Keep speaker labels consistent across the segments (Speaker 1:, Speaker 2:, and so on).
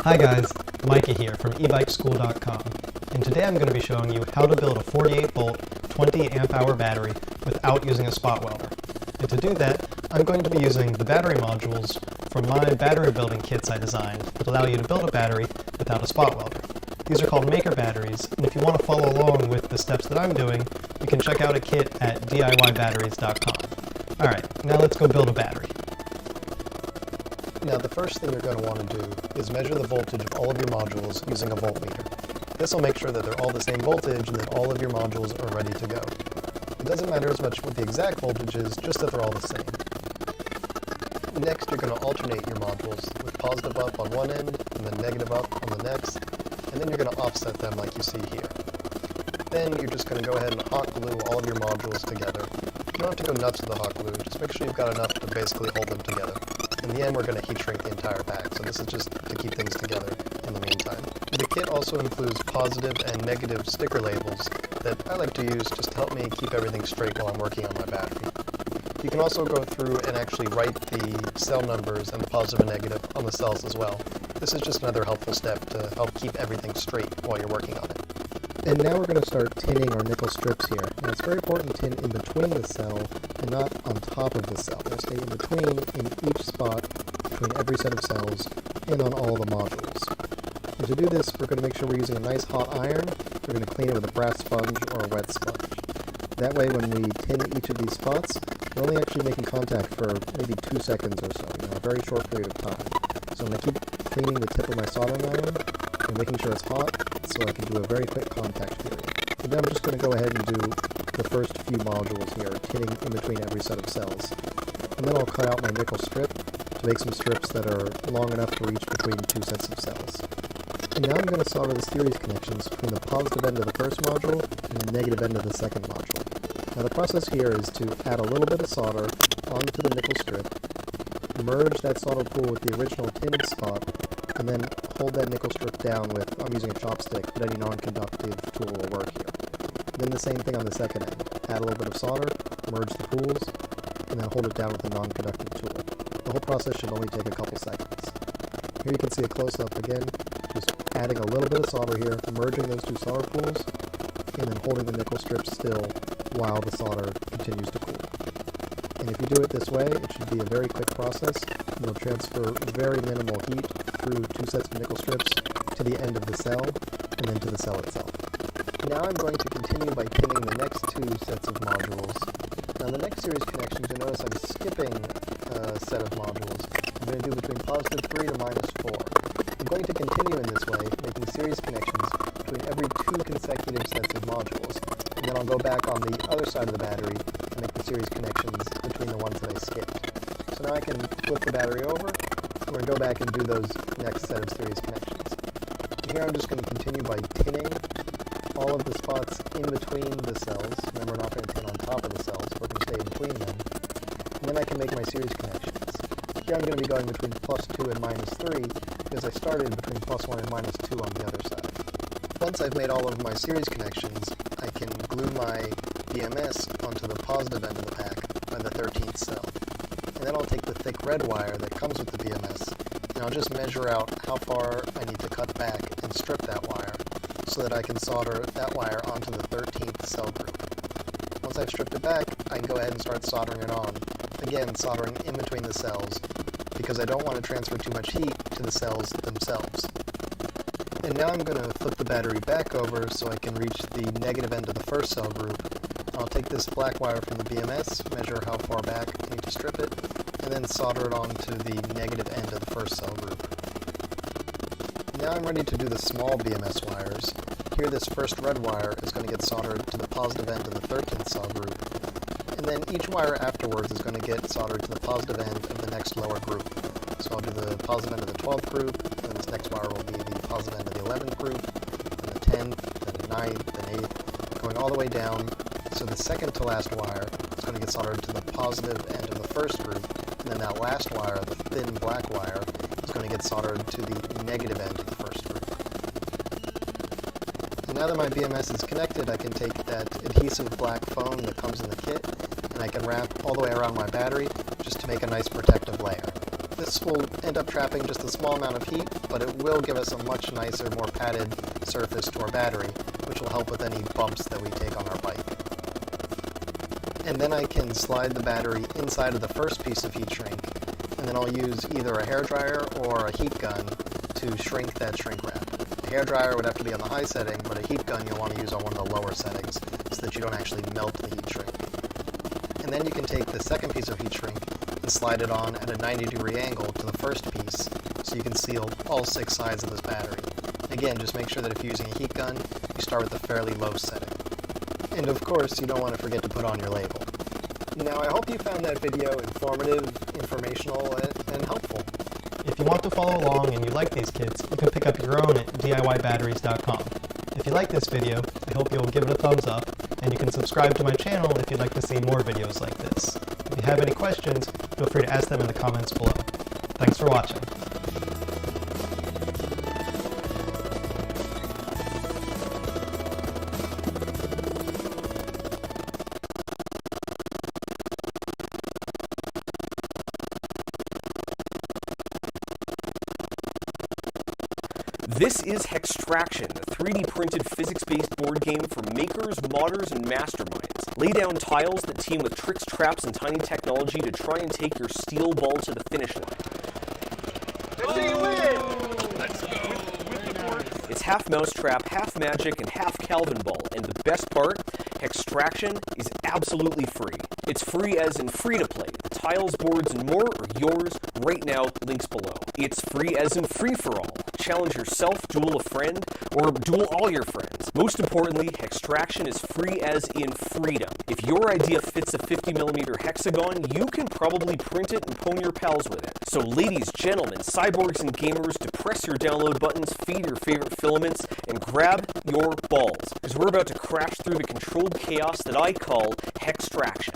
Speaker 1: Hi guys, Micah here from ebikeschool.com, and today I'm going to be showing you how to build a 48 volt 20 amp hour battery without using a spot welder. And to do that, I'm going to be using the battery modules from my battery building kits I designed that allow you to build a battery without a spot welder. These are called maker batteries, and if you want to follow along with the steps that I'm doing, you can check out a kit at DIYbatteries.com. Alright, now let's go build a battery.
Speaker 2: Now the first thing you're going to want to do is measure the voltage of all of your modules using a voltmeter. This will make sure that they're all the same voltage and that all of your modules are ready to go. It doesn't matter as much what the exact voltage is, just that they're all the same. Next, you're going to alternate your modules with positive up on one end and then negative up on the next, and then you're going to offset them like you see here. Then you're just going to go ahead and hot glue all of your modules together. You don't have to go nuts with the hot glue, just make sure you've got enough to basically hold them together. In the end, we're going to heat shrink the entire pack, so this is just to keep things together in the meantime. The kit also includes positive and negative sticker labels that I like to use just to help me keep everything straight while I'm working on my battery. You can also go through and actually write the cell numbers and the positive and negative on the cells as well. This is just another helpful step to help keep everything straight while you're working on it.
Speaker 3: And now we're going to start tinning our nickel strips here. Now it's very important to tin in between the cell and not on top of the cell. They'll stay in between in each spot between every set of cells and on all the modules. And to do this, we're going to make sure we're using a nice hot iron. We're going to clean it with a brass sponge or a wet sponge. That way when we tin each of these spots, we're only actually making contact for maybe 2 seconds or so, a very short period of time. So I'm going to keep cleaning the tip of my soldering iron and making sure it's hot so I can do a very quick contact period. And then I'm just going to go ahead and do the first few modules here, tinning in between every set of cells. And then I'll cut out my nickel strip to make some strips that are long enough to reach between 2 sets of cells. And now I'm going to solder the series connections between the positive end of the first module and the negative end of the second module. Now the process here is to add a little bit of solder onto the nickel strip, merge that solder pool with the original tinned spot, and then hold that nickel strip down with, I'm using a chopstick, but any non-conductive tool will work here. Then the same thing on the second end. Add a little bit of solder, merge the pools, and then hold it down with a non-conductive tool. The whole process should only take a couple seconds. Here you can see a close-up again, just adding a little bit of solder here, merging those 2 solder pools, and then holding the nickel strip still while the solder continues to cool. And if you do it this way, it should be a very quick process. You'll transfer very minimal heat through 2 sets of nickel strips to the end of the cell, and then to the cell itself. Now I'm going to continue by tinning the next 2 sets of modules. Now the next series connections, you'll notice I'm skipping a set of modules. I'm going to do between positive 3 to minus 4. I'm going to continue in this way, making series connections between every 2 consecutive sets of modules. And then I'll go back on the other side of the battery and make the series connections between the ones that I skipped. So now I can flip the battery over, and we're going to go back and do those next set of series connections. And here I'm just going to continue by tinning all of the spots in between the cells. Remember, we're not going to tin on top of the cells, we're going to stay in between them. And then I can make my series connections. Here I'm going to be going between plus 2 and minus 3, because I started between plus 1 and minus 2 on the other side. Once I've made all of my series connections, I can glue my BMS onto the positive end of the pack by the 13th cell. And then I'll take the thick red wire that comes with the BMS, and I'll just measure out how far I need to cut back and strip that wire, so that I can solder that wire onto the 13th cell group. Once I've stripped it back, I can go ahead and start soldering it on. Again, soldering in between the cells, because I don't want to transfer too much heat to the cells themselves. And now I'm going to flip the battery back over so I can reach the negative end of the first cell group. I'll take this black wire from the BMS, measure how far back I need to strip it, and then solder it onto the negative end of the first cell group. Now I'm ready to do the small BMS wires. Here this first red wire is going to get soldered to the positive end of the 13th cell group, and then each wire afterwards is going to get soldered to the positive end of the next lower group. So I'll do the positive end of the 12th group, and then this next wire will be the positive end of the 11th group, then the 10th, then the 9th, then 8th, going all the way down. So the second to last wire is going to get soldered to the positive end of the first group, and then that last wire, the thin black wire, is going to get soldered to the negative end of the first group. So now that my BMS is connected, I can take that adhesive black foam that comes in the kit, and I can wrap all the way around my battery just to make a nice protective layer.
Speaker 2: This will end up trapping just a small amount of heat, but it will give us a much nicer, more padded surface to our battery, which will help with any bumps that we take on our bike. And then I can slide the battery inside of the first piece of heat shrink, and then I'll use either a hairdryer or a heat gun to shrink that shrink wrap. A hairdryer would have to be on the high setting, but a heat gun you'll want to use on one of the lower settings so that you don't actually melt the heat shrink. And then you can take the second piece of heat shrink and slide it on at a 90-degree angle to the first piece so you can seal all 6 sides of this battery. Again, just make sure that if you're using a heat gun, you start with a fairly low setting. And of course, you don't want to forget to put on your label. Now, I hope you found that video informative, informational, and helpful.
Speaker 1: If you want to follow along and you like these kits, you can pick up your own at DIYbatteries.com. If you like this video, I hope you'll give it a thumbs up, and you can subscribe to my channel if you'd like to see more videos like this. If you have any questions, feel free to ask them in the comments below. Thanks for watching.
Speaker 4: This is Hextraction, a 3D printed physics-based board game for makers, modders, and masterminds. Lay down tiles that team with tricks, traps, and tiny technology to try and take your steel ball to the finish line. Let's go! It's half mousetrap, half magic, and half Calvin ball, and the best part, Hextraction is absolutely free. It's free as in free to play. The tiles, boards, and more are yours right now, links below. It's free as in free for all. Challenge yourself, duel a friend, or duel all your friends. Most importantly, Hextraction is free as in freedom. If your idea fits a 50mm hexagon, you can probably print it and pwn your pals with it. So ladies, gentlemen, cyborgs, and gamers, depress your download buttons, feed your favorite filaments, and grab your balls, because we're about to crash through the controlled chaos that I call Hextraction.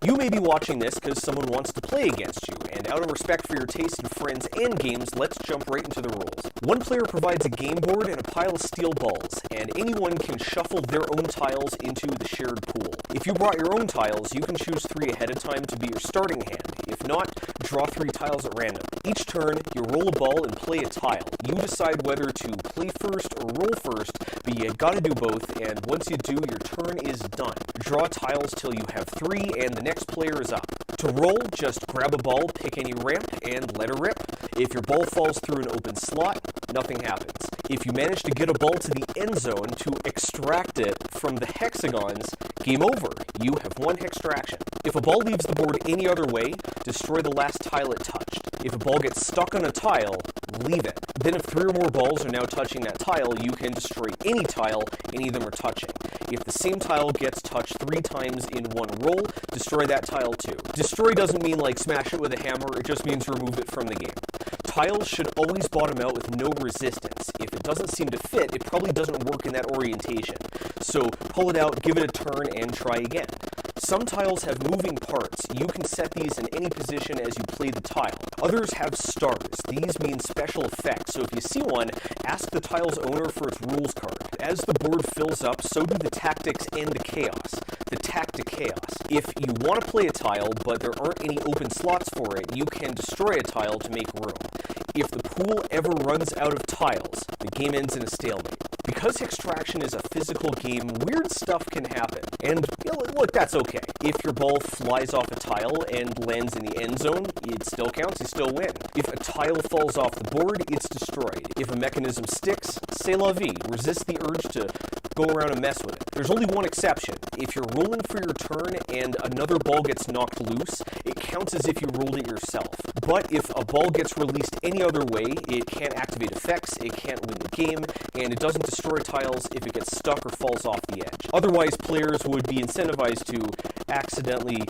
Speaker 4: You may be watching this because someone wants to play against you, and out of respect for your taste in friends and games, let's jump right into the rules. One player provides a game board and a pile of steel balls, and anyone can shuffle their own tiles into the shared pool. If you brought your own tiles, you can choose 3 ahead of time to be your starting hand. If not, draw 3 tiles at random. Each turn, you roll a ball and play a tile. You decide whether to play first or roll first, but you gotta do both, and once you do, your turn is done. Draw tiles till you have 3, and the next player is up. To roll, just grab a ball, pick any ramp, and let her rip. If your ball falls through an open slot, nothing happens. If you manage to get a ball to the end zone to extract it from the hexagons, game over. You have won Hextraction. If a ball leaves the board any other way, destroy the last tile it touched. If a ball gets stuck on a tile, leave it. Then if 3 or more balls are now touching that tile, you can destroy any tile any of them are touching. If the same tile gets touched 3 times in one roll, destroy that tile too. Destroy doesn't mean like smash it with a hammer, it just means remove it from the game. Tiles should always bottom out with no resistance. If it doesn't seem to fit, it probably doesn't work in that orientation. So pull it out, give it a turn, and try again. Some tiles have moving parts. You can set these in any position as you play the tile. Others have stars. These mean special effects, so if you see one, ask the tile's owner for its rules card. As the board fills up, so do the tactics and the chaos. The tactic chaos. If you want to play a tile, but there aren't any open slots for it, you can destroy a tile to make room. If the pool ever runs out of tiles, the game ends in a stalemate. Because Hextraction is a physical game, weird stuff can happen. And, look, that's okay. If your ball flies off a tile and lands in the end zone, it still counts, you still win. If a tile falls off the board, it's destroyed. If a mechanism sticks, c'est la vie. Resist the urge to go around and mess with it. There's only one exception. If you're rolling for your turn and another ball gets knocked loose, it counts as if you rolled it yourself. But if a ball gets released any other way, it can't activate effects, it can't win the game, and it doesn't destroy tiles if it gets stuck or falls off the edge. Otherwise, players would be incentivized to accidentally,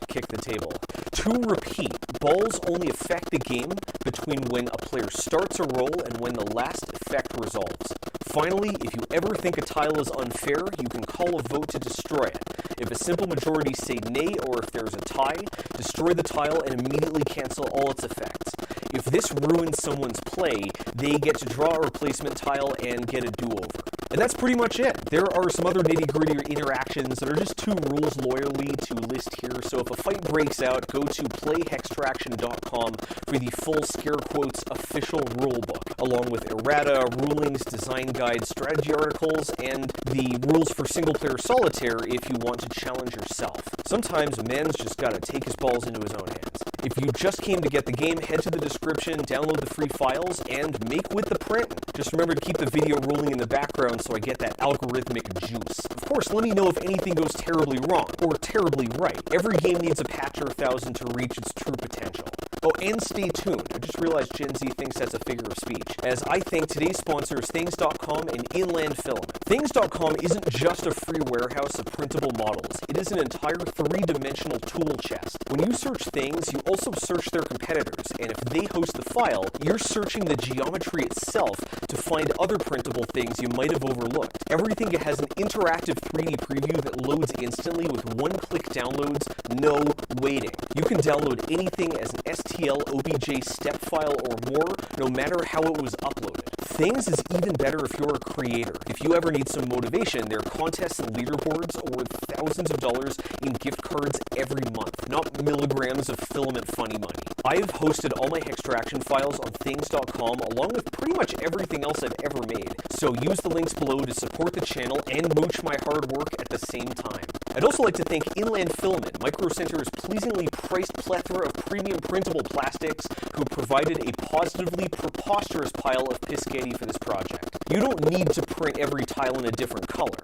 Speaker 4: kick the table. To repeat, balls only affect the game between when a player starts a roll and when the last effect resolves. Finally, if you ever think a tile is unfair, you can call a vote to destroy it. If a simple majority say nay, or if there's a tie, destroy the tile and immediately cancel all its effects. If this ruins someone's play, they get to draw a replacement tile and get a do-over. And that's pretty much it. There are some other nitty-gritty interactions that are just two rules loyally to list here, so if a fight breaks out, go to playhextraction.com for the full scare quotes official rulebook, along with errata, rulings, design guides, strategy articles, and the rules for single-player solitaire if you want to challenge yourself. Sometimes man's just gotta take his balls into his own hands. If you just came to get the game, head to the description, download the free files, and make with the print. Just remember to keep the video rolling in the background so I get that algorithmic juice. Of course, let me know if anything goes terribly wrong, or terribly right. Every game needs a patch or 1,000 to reach its true potential. Oh, and stay tuned. I just realized Gen Z thinks that's a figure of speech, as I thank today's sponsors Things.com and Inland Filament. Things.com isn't just a free warehouse of printable models. It is an entire three-dimensional tool chest. When you search things, you also search their competitors, and if they host the file, you're searching the geometry itself to find other printable things you might have overlooked. Everything has an interactive 3D preview that loads instantly with one-click downloads, no waiting. You can download anything as an STL, OBJ step file or more, no matter how it was uploaded. Things is even better if you're a creator. If you ever need some motivation, there are contests and leaderboards worth thousands of dollars in gift cards every month, not milligrams of filament funny money. I've hosted all my Hextraction files on Things.com along with pretty much everything else I've ever made, so use the links below to support the channel and mooch my hard work at the same time. I'd also like to thank Inland Filament, Micro Center's pleasingly priced plethora of premium printable plastics, who provided a positively preposterous pile of Piscetti for this project. You don't need to print every tile in a different color,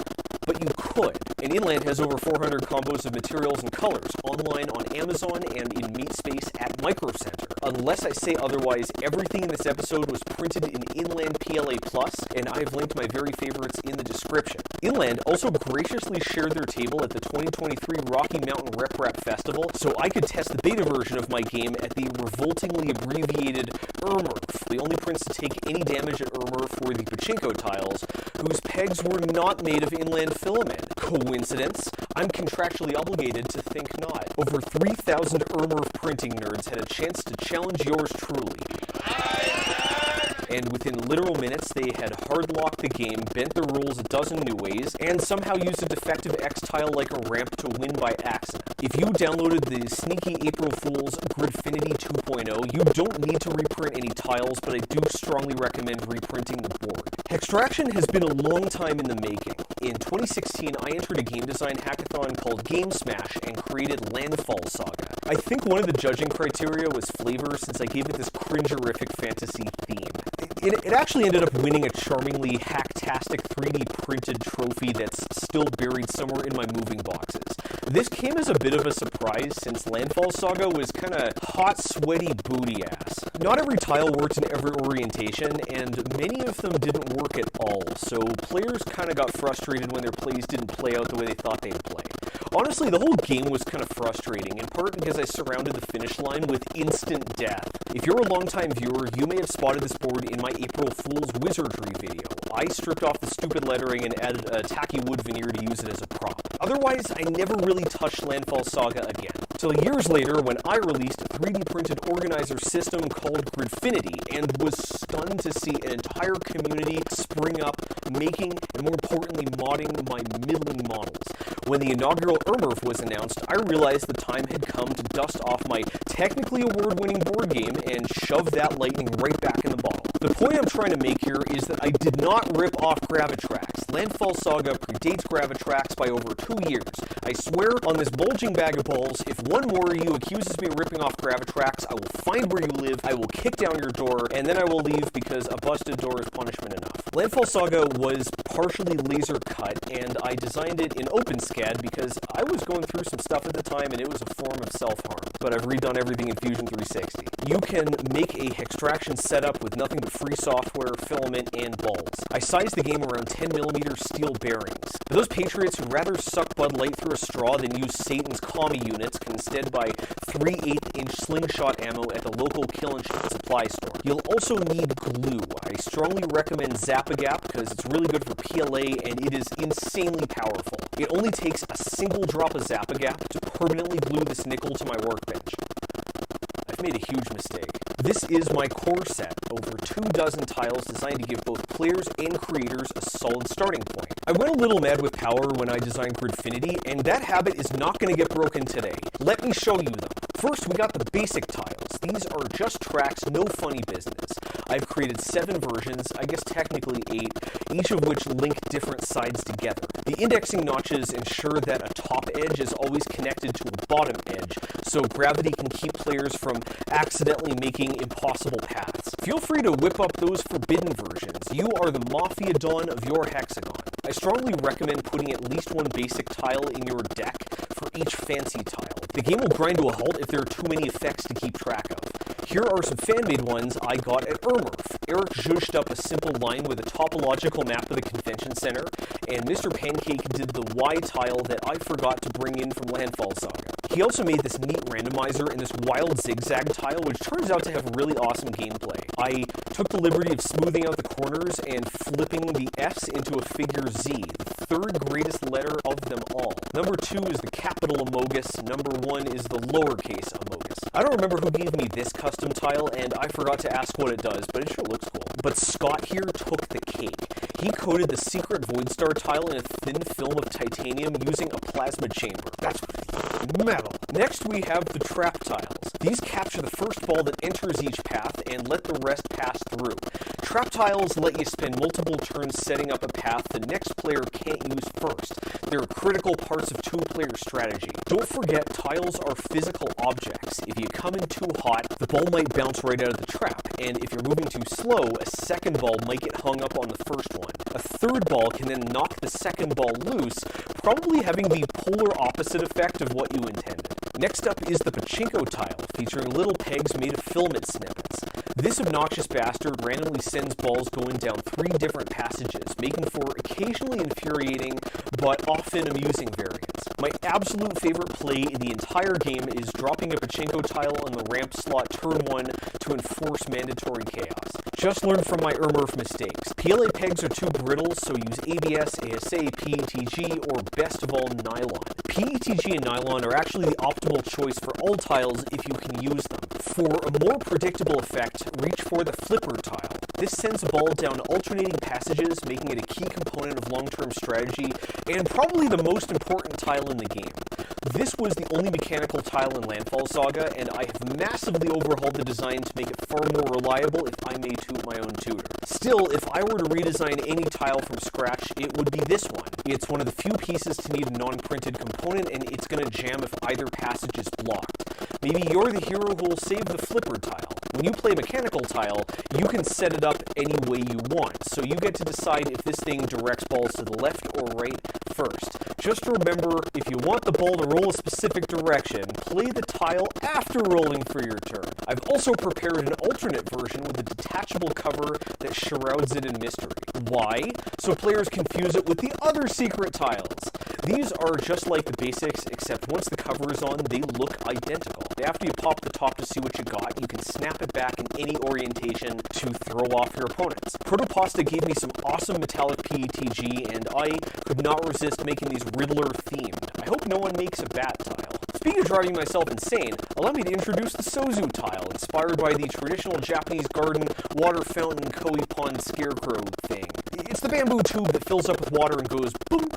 Speaker 4: but you could. And Inland has over 400 combos of materials and colors online on Amazon and in MateSpace at Micro Center. Unless I say otherwise, everything in this episode was printed in Inland PLA+, and I've linked my very favorites in the description. Inland also graciously shared their table at the 2023 Rocky Mountain Rep Rap Festival, so I could test the beta version of my game at the revoltingly abbreviated ERMRF, the only prints to take any damage at ERMRF were the pachinko tiles, whose pegs were not made of Inland filament. Coincidence? I'm contractually obligated to think not. Over 3,000 ERMRF printing nerds had a chance to challenge yours truly. And within literal minutes, they had hard-locked the game, bent the rules a dozen new ways, and somehow used a defective X-tile like a ramp to win by accident. If you downloaded the sneaky April Fool's Gridfinity 2.0, you don't need to reprint any tiles, but I do strongly recommend reprinting the board. Hextraction has been a long time in the making. In 2016, I entered a game design hackathon called Game Smash and created Landfall Saga. I think one of the judging criteria was flavor, since I gave it this cringerific fantasy theme. It actually ended up winning a charmingly hacktastic 3D printed trophy that's still buried somewhere in my moving boxes. This came as a bit of a surprise since Landfall Saga was kinda hot, sweaty booty ass. Not every tile worked in every orientation, and many of them didn't work at all, so players kinda got frustrated when their plays didn't play out the way they thought they'd play. Honestly, the whole game was kind of frustrating, in part because I surrounded the finish line with instant death. If you're a longtime viewer, you may have spotted this board in my April Fool's Wizardry video. I stripped off the stupid lettering and added a tacky wood veneer to use it as a prop. Otherwise, I never really touched Landfall Saga again. Till years later, when I released a 3D printed organizer system called Gridfinity, and was stunned to see an entire community spring up, making, and more importantly, modding my middling models. When the inaugural ERMRF was announced, I realized the time had come to dust off my technically award-winning board game and shove that lightning right back in the bottle. The point I'm trying to make here is that I did not rip off Gravitrax. Landfall Saga predates Gravitrax by over 2 years. I swear on this bulging bag of balls, if one more of you accuses me of ripping off Gravitrax, I will find where you live, I will kick down your door, and then I will leave because a busted door is punishment enough. Landfall Saga was partially laser cut, and I designed it in OpenSCAD because I was going through some stuff at the time and it was a form of self-harm. But I've redone everything in Fusion 360. You can make a Hextraction setup with nothing but free software, filament, and balls. I sized the game around 10mm steel bearings. For those patriots who'd rather suck Bud Light through a straw than use Satan's commie units, can instead buy 3/8-inch slingshot ammo at the local kill and shoot supply store. You'll also need glue. I strongly recommend Zap-A-Gap because it's really good for PLA and it is insanely powerful. It only takes a single drop of Zap-A-Gap to permanently glue this nickel to my workbench. I've made a huge mistake. This is my core set, over 24 tiles designed to give both players and creators a solid starting point. I went a little mad with power when I designed Gridfinity, and that habit is not going to get broken today. Let me show you them. First, we got the basic tiles. These are just tracks, no funny business. I've created 7 versions, I guess technically 8, each of which link different sides together. The indexing notches ensure that a top edge is always connected to a bottom edge, so gravity can keep players from accidentally making impossible paths. Feel free to whip up those forbidden versions. You are the Mafia Don of your hexagon. I strongly recommend putting at least one basic tile in your deck for each fancy tile. The game will grind to a halt if there are too many effects to keep track of. Here are some fan-made ones I got at Ermurf. Eric zhuzhed up a simple line with a topological map of the convention center, and Mr. Pancake did the Y tile that I forgot to bring in from Landfall Saga. He also made this neat randomizer and this wild zigzag tile, which turns out to have really awesome gameplay. I took the liberty of smoothing out the corners and flipping the F's into a figure Z, the 3rd greatest letter of them all. Number 2 is the capital Amogus, number 1 is the lowercase Amogus. I don't remember who gave me this custom tile, and I forgot to ask what it does, but it sure looks cool. But Scott here took the cake. He coated the secret Voidstar tile in a thin film of titanium using a plasma chamber. That's metal. Next we have the trap tiles. These capture the first ball that enters each path and let the rest pass through. Trap tiles let you spend multiple turns setting up a path the next player can't use first. They're critical parts of 2-player strategy. Don't forget, tiles are physical objects. If you come in too hot, the ball might bounce right out of the trap, and if you're moving too slow, a second ball might get hung up on the first one. A third ball can then knock the second ball loose, probably having the polar opposite effect of what you intended. Next up is the pachinko tile, featuring little pegs made of filament snippets. This obnoxious bastard randomly sends balls going down 3 different passages, making for occasionally infuriating, but often amusing variants. My absolute favorite play in the entire game is dropping a pachinko tile on the ramp slot turn 1 to enforce mandatory chaos. Just learn from my Ermurf mistakes. PLA pegs are too brittle, so use ABS, ASA, PETG, or best of all, nylon. PETG and nylon are actually the optimal choice for all tiles if you can use them. For a more predictable effect, reach for the flipper tile. This sends a ball down alternating passages, making it a key component of long-term strategy, and probably the most important tile in the game. This was the only mechanical tile in Landfall Saga, and I have massively overhauled the design to make it far more reliable, if I may toot my own tutor. Still, if I were to redesign any tile from scratch, it would be this one. It's one of the few pieces to need a non-printed component, and it's going to jam if either passage is blocked. Maybe you're the hero who will save the flipper tile. When you play mechanical tile, you can set it up any way you want, so you get to decide if this thing directs balls to the left or right first. Just remember, if you want the ball to roll a specific direction, play the tile after rolling for your turn. I've also prepared an alternate version with a detachable cover that shrouds it in mystery. Why? So players confuse it with the other secret tiles. These are just like the basics, except once the cover is on, they look identical. After you pop the top to see what you got, you can snap it back in any orientation to throw off your opponents. Protopasta gave me some awesome metallic PETG, and I could not resist making these Riddler themed. I hope no one makes a bat tile. Speaking of driving myself insane, allow me to introduce the Sozu tile, inspired by the traditional Japanese garden, water fountain, koi pond scarecrow thing. It's the bamboo tube that fills up with water and goes boom.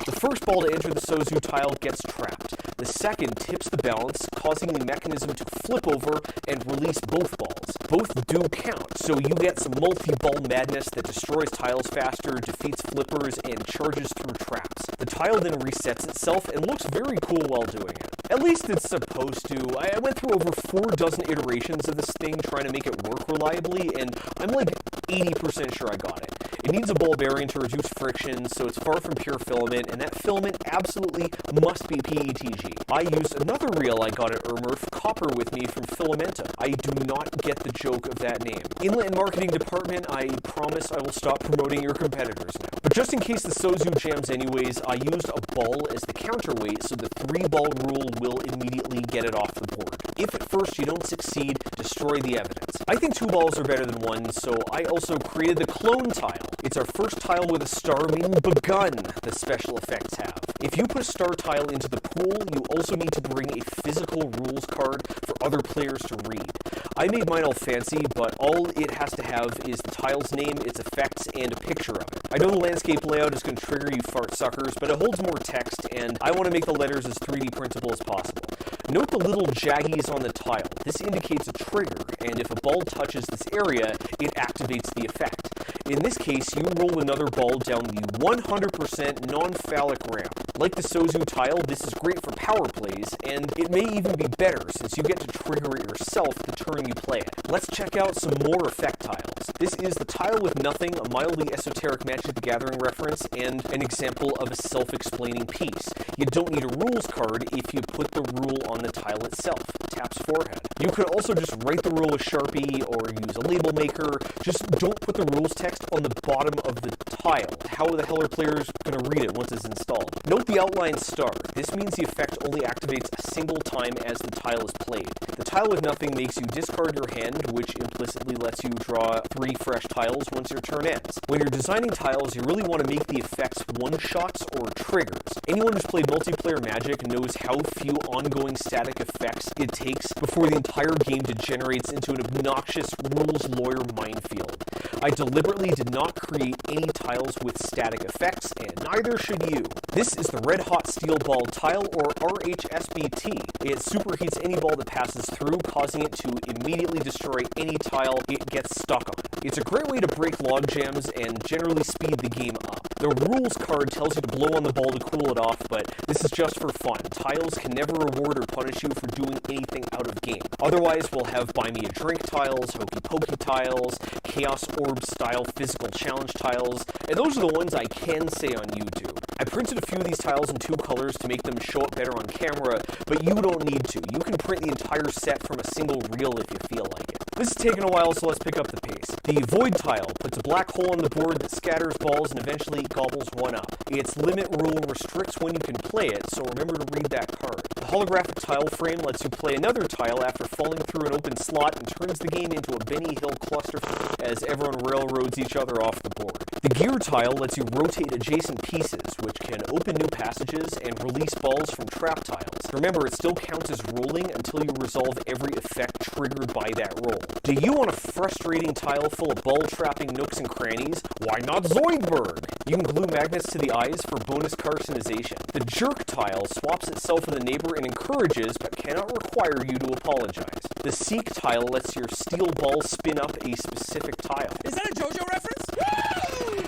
Speaker 4: The first ball to enter the Sozu tile gets trapped. The second tips the balance, causing the mechanism to flip over and release both balls. Both do count, so you get some multi-ball madness that destroys tiles faster, defeats flippers, and charges through traps. The tile then resets itself and looks very cool while doing it. At least it's supposed to. I went through over 4 dozen iterations of this thing trying to make it work reliably, and I'm like 80% sure I got it. It needs a ball bearing to reduce friction, so it's far from pure filament, and that filament absolutely must be PETG. I used another reel I got at Ermurf, Copper, with me from Filamenta. I do not get the joke of that name. Inlet Marketing Department, I promise I will stop promoting your competitors now. But just in case the Sozu jams anyways, I used a ball as the counterweight, so the 3-ball rule will immediately get it off the board. If at first you don't succeed, destroy the evidence. I think 2 balls are better than 1, so I also created the clone tile. It's our first tile with a star, meaning begun, the special effects have. If you put a star tile into the pool, you also need to bring a physical rules card for other players to read. I made mine all fancy, but all it has to have is the tile's name, its effects, and a picture of it. I know the landscape layout is going to trigger you fart suckers, but it holds more text, and I want to make the letters as 3D printable as possible. Note the little jaggies on the tile. This indicates a trigger, and if a ball touches this area, it activates the effect. In this case, you roll another ball down the 100% non-phallic ramp. Like the Sozu tile, this is great for power plays, and it may even be better since you get to trigger it yourself the turn you play it. Let's check out some more effect tiles. This is the tile with nothing, a mildly esoteric Magic the Gathering reference, and an example of a self-explaining piece. You don't need a rules card if you put the rule on the tile itself. Taps forehead. You could also just write the rule with Sharpie or use a label maker. Just don't put the rules text on the bottom of the tile. How the hell are players going to read it once it's installed? Note the outline star. This means the effect only activates a single time as the tile is played. The tile with nothing makes you discard your hand, which implicitly lets you draw 3 fresh tiles once your turn ends. When you're designing tiles, you really want to make the effects one-shots or triggers. Anyone who's played multiplayer Magic knows how few ongoing static effects it takes before the entire game degenerates into an obnoxious rules lawyer minefield. I deliberately did not create any tiles with static effects, and neither should you. This is the Red Hot Steel Ball tile, or RHSBT. It superheats any ball that passes through, causing it to immediately destroy any tile it gets stuck on. It's a great way to break log jams and generally speed the game up. The rules card tells you to blow on the ball to cool it off, but this is just for fun. Tiles can never reward or punish you for doing anything out of game. Otherwise, we'll have Buy Me a Drink tiles, Hokey Pokey tiles, Chaos Orb style physical challenge tiles, and those are the ones I can say on YouTube. I printed a few of these tiles in 2 colors to make them show up better on camera, but you don't need to. You can print the entire set from a single reel if you feel like it. This has taken a while, so let's pick up the pace. The Void tile puts a black hole on the board that scatters balls and eventually gobbles one up. Its limit rule restricts when you can play it, so remember to read that card. The holographic tile frame lets you play another tile after falling through an open slot and turns the game into a Benny Hill cluster as everyone railroads each other off the board. The gear tile lets you rotate adjacent pieces, which can open new passages and release balls from trap tiles. Remember, it still counts as rolling until you resolve every effect triggered by that roll. Do you want a frustrating tile full of ball-trapping nooks and crannies? Why not Zoidberg? You can glue magnets to the eyes for bonus carcinization. The jerk tile swaps itself with a neighbor and encourages, but cannot require you to apologize. The seek tile lets your steel ball spin up a specific tile.
Speaker 5: Is that a JoJo reference? Woo!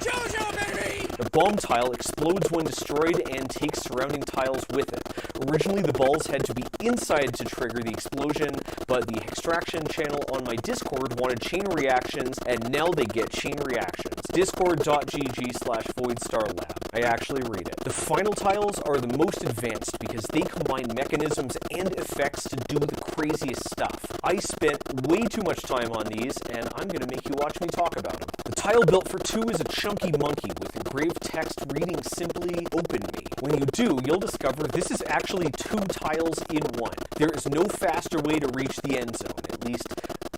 Speaker 5: JoJo, baby!
Speaker 4: The bomb tile explodes when destroyed and takes surrounding tiles with it. Originally, the balls had to be inside to trigger the explosion, but the extraction channel on my Discord wanted chain reactions, and now they get chain reactions. Discord.gg/VoidStarLab. I actually read it. The final tiles are the most advanced because they combine mechanisms and effects to do the craziest stuff. I spent way too much time on these, and I'm going to make you watch me talk about them. The tile built for 2 is a chunky monkey with engraved text reading simply "Open Me." When you do, you'll discover this is actually 2 tiles in 1. There is no faster way to reach the end zone, at least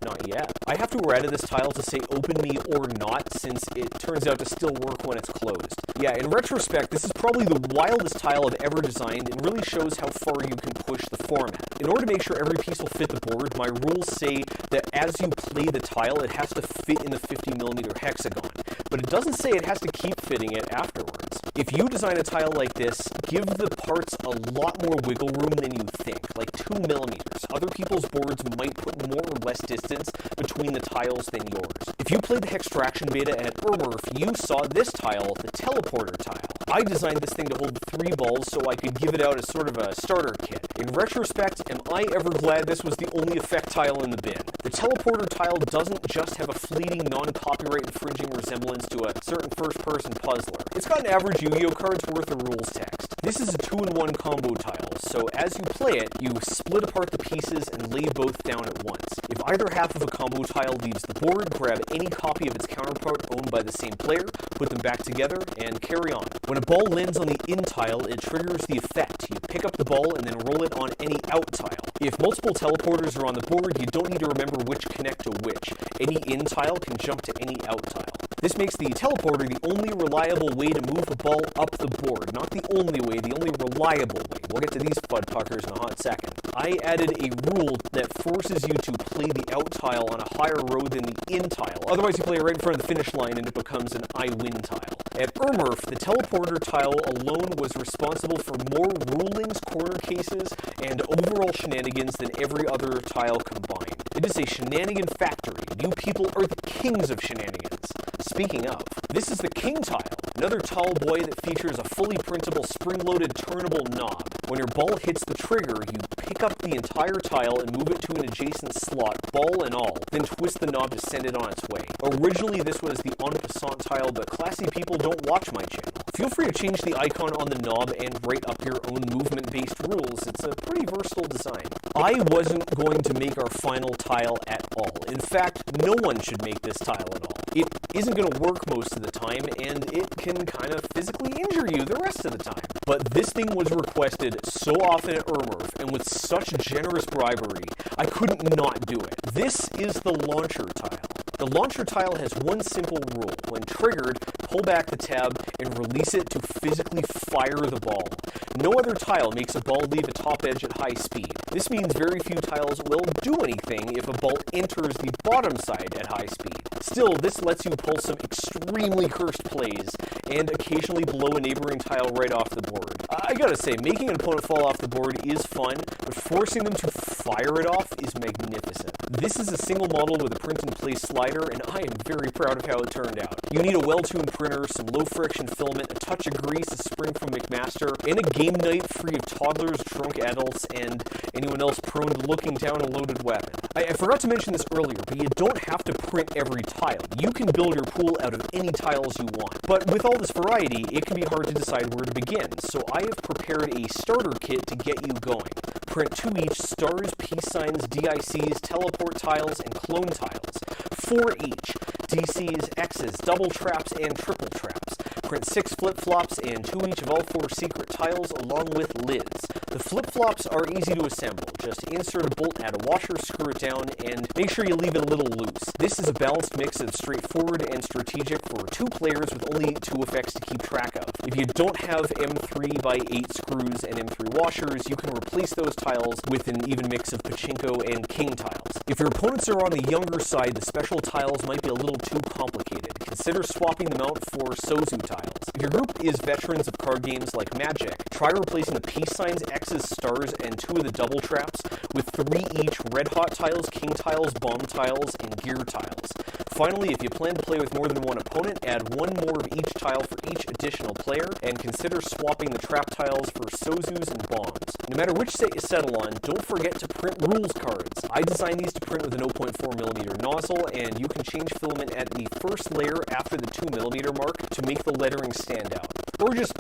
Speaker 4: not yet. I have to edit this tile to say "Open Me" or not, since it turns out to still work when it's closed. Yeah, in retrospect, this is probably the wildest tile I've ever designed and really shows how far you can push the format. In order to make sure every piece will fit the board, my rules say that as you play the tile, it has to fit in the 50mm hexagon, but it doesn't say it has to keep fitting it afterwards. If you design a tile like this, give the parts a lot more wiggle room than you think, like 2mm. Other people's boards might put more or less distance between the tiles than yours. If you played the Hextraction beta at Urwerf, you saw this tile, the teleporter tile. I designed this thing to hold 3 balls so I could give it out as sort of a starter kit. In retrospect, am I ever glad this was the only effect tile in the bin? The teleporter tile doesn't just have a fleeting non-copyright infringing resemblance to a certain first-person puzzler. It's got an average Yu-Gi-Oh card's worth of rules text. This is a 2-in-1 combo tile, so as you play it, you split apart the pieces and lay both down at once. If either half of a combo tile leaves the board, grab any copy of its counterpart owned by the same player, put them back together, and carry on. When a ball lands on the in tile, it triggers the effect. You pick up the ball and then roll it on any out tile. If multiple teleporters are on the board, you don't need to remember which connect to which. Any in tile can jump to any out tile. This makes the teleporter the only reliable way to move a ball up the board, not the only way way, the only reliable way. We'll get to these fudpuckers in a hot second. I added a rule that forces you to play the out tile on a higher row than the in tile. Otherwise, you play it right in front of the finish line and it becomes an I win tile. At Ermurf, the teleporter tile alone was responsible for more rulings, corner cases, and overall shenanigans than every other tile combined. It is a shenanigan factory. You people are the kings of shenanigans. Speaking of, this is the king tile, another tall boy that features a fully printable spring-loaded turnable knob. When your ball hits the trigger, you pick up the entire tile and move it to an adjacent slot, ball and all, then twist the knob to send it on its way. Originally, this was the en passant tile, but classy people don't watch my channel. Feel free to change the icon on the knob and write up your own movement-based rules. It's a pretty versatile design. I wasn't going to make our final tile at all. In fact, no one should make this tile at all. It isn't going to work most of the time, and it can kind of physically injure you the rest of the time. But this thing was requested so often at Ermurf, and with such generous bribery, I couldn't not do it. This is the launcher tile. The launcher tile has one simple rule. When triggered, pull back the tab and release it to physically fire the ball. No other tile makes a ball leave a top edge at high speed. This means very few tiles will do anything if a ball enters the bottom side at high speed. Still, this lets you pull some extremely cursed plays and occasionally blow a neighboring tile right off the board. I gotta say, making an opponent fall off the board is fun, but forcing them to fire it off is magnificent. This is a single model with a print-and-play slider, and I am very proud of how it turned out. You need a well-tuned printer, some low-friction filament, a touch of grease, a spring from McMaster, and a game night free of toddlers, drunk adults, and anyone else prone to looking down a loaded weapon. I forgot to mention this earlier, but you don't have to print every tile. You can build your pool out of any tiles you want. But with all this variety, it can be hard to decide where to begin, so I have prepared a starter kit to get you going. Print 2 each stars, peace signs, DICs, teleport tiles, and clone tiles. 4 each DCs, X's, double traps, and triple traps. Print 6 flip-flops and 2 each of all 4 secret tiles along with lids. The flip-flops are easy to assemble. Just insert a bolt, add a washer, screw it down, and make sure you leave it a little loose. This is a balanced mix of straightforward and strategic for 2 players with only 2 effects to keep track of. If you don't have M3x8 screws and M3 washers, you can replace those tiles with an even mix of pachinko and king tiles. If your opponents are on the younger side, the special tiles might be a little too complicated. Consider swapping them out for Sozu tiles. If your group is veterans of card games like Magic, try replacing the peace signs, X's, stars, and 2 of the double traps with 3 each red hot tiles, king tiles, bomb tiles, and gear tiles. Finally, if you plan to play with more than one opponent, add 1 more of each tile for each additional player, and consider swapping the trap tiles for Sozus and bombs. No matter which set you settle on, don't forget to print rules cards. I designed these to print with a 0.4mm nozzle, and you can change filament at the first layer after the 2mm mark to make the lettering stand out. Or just,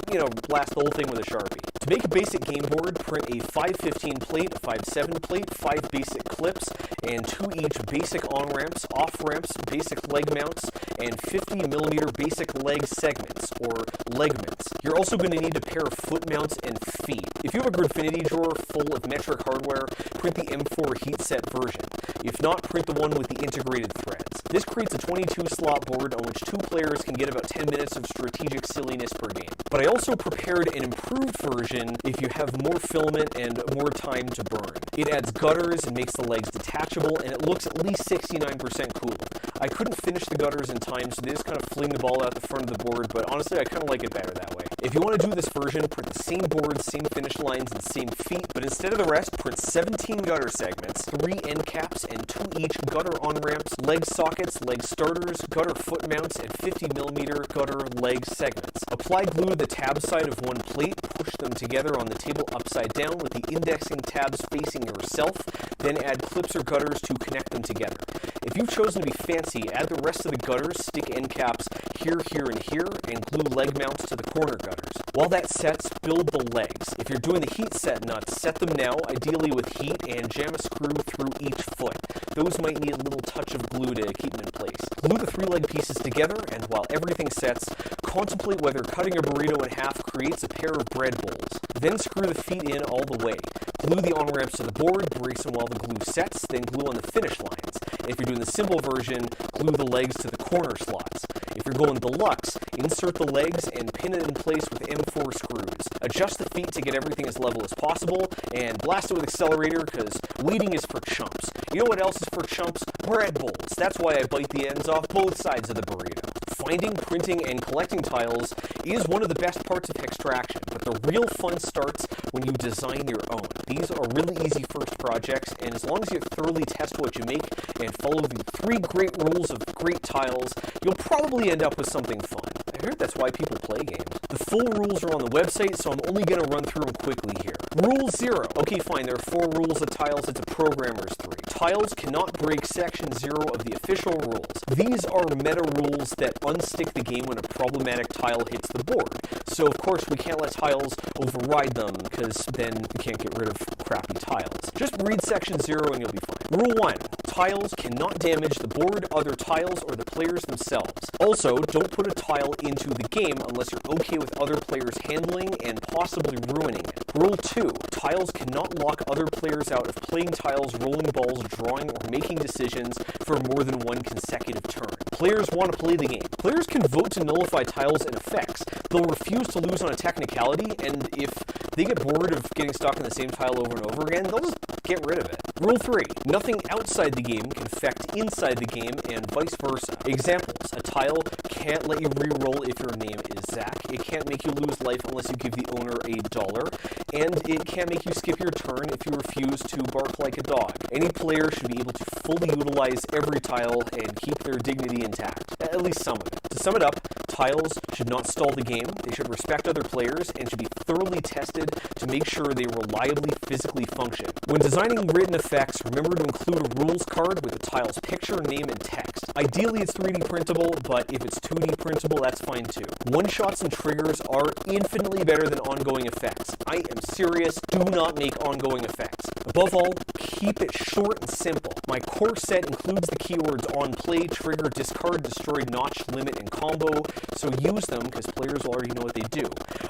Speaker 4: blast the whole thing with a Sharpie. To make a basic game board, print a 515 plate, a 5.7 plate, 5 basic clips, and 2 each basic on-ramps, off-ramps, basic leg mounts, and 50mm basic leg segments, or legments. You're also going to need a pair of foot mounts and feet. If you have a Gridfinity drawer full of metric hardware, print the M4 heat set version. If not, print the one with the integrated threads. This creates a 22-slot board on which 2 players can get about 10 minutes of strategic silliness per game. But I also prepared an improved version if you have more filament and more time to burn. It adds gutters and makes the legs detachable, and it looks at least 69% cool. I couldn't finish the gutters in time, so they just kind of fling the ball out the front of the board, but honestly, I kind of like it better that way. If you want to do this version, print the same board, same finish lines, and same feet, but instead of the rest, print 17 gutter segments, 3 end caps, and 2 each gutter on-ramps, leg sockets, leg starters, gutter foot mounts, and 50mm gutter leg segments. Apply glue to the tab side of one plate, push them together on the table upside down with the indexing tabs facing yourself, then add clips or gutters to connect them together. If you've chosen to be fancy, add the rest of the gutters, stick end caps here, here, and here, and glue leg mounts to the corner gutters. While that sets, build the legs. If you're doing the heat set nuts, set them now, ideally with heat, and jam a screw through each foot. Those might need a little touch of glue to keep them in place. Glue the 3 leg pieces together, and while everything sets, contemplate whether cutting a burrito in half creates a pair of bread bowls. Then screw the feet in all the way. Glue the on-ramps to the board, brace them while the glue sets, then glue on the finish lines. And if you're doing the simple version, glue the legs to the corner slots. If you're going deluxe, insert the legs and pin it in place with M4 screws. Adjust the feet to get everything as level as possible, and blast it with accelerator because waiting is for chumps. You know what else is for chumps? Bread bowls. That's why I bite the ends off both sides of the burrito. Finding, printing, and collecting tiles is one of the best parts of Hextraction, but the real fun starts when you design your own. These are really easy first projects, and as long as you thoroughly test what you make and follow the 3 great rules of great tiles, you'll probably end up with something fun. I heard that's why people play games. The full rules are on the website, so I'm only going to run through them quickly here. Rule 0. Okay, fine, there are 4 rules of tiles. It's a programmer's 3. Tiles cannot break section 0 of the official rules. These are meta rules that unstick the game when a problematic tile hits the board. So, of course, we can't let tiles override them, because then we can't get rid of crappy tiles. Just read section 0 and you'll be fine. Rule 1. Tiles cannot damage the board, other tiles, or the players themselves. Also, don't put a tile into the game unless you're okay with other players handling and possibly ruining it. Rule 2. Tiles cannot lock other players out of playing tiles, rolling balls, drawing, or making decisions for more than one consecutive turn. Players want to play the game. Players can vote to nullify tiles and effects. They'll refuse to lose on a technicality, and if they get bored of getting stuck in the same tile over and over again, they'll just get rid of it. Rule 3. Nothing outside the game can affect inside the game, and vice versa. Examples. A tile can't let you re-roll if your name is Zach. It can't make you lose life unless you give the owner $1. And it can't make you skip your turn if you refuse to bark like a dog. Any player should be able to fully utilize every tile and keep their dignity intact. At least some of it. To sum it up, tiles should not stall the game, they should respect other players, and should be thoroughly tested to make sure they reliably physically function. When designing written effects, remember to include a rules card with the tile's picture, name, and text. Ideally it's 3D printable, but if it's 2D printable, that's fine too. One-shots and triggers are infinitely better than ongoing effects. I am serious, do not make ongoing effects. Above all, keep it short and simple. My core set includes the keywords on play, trigger, discard, destroy, notch, limit, and combo, so use them because players will already know what they do.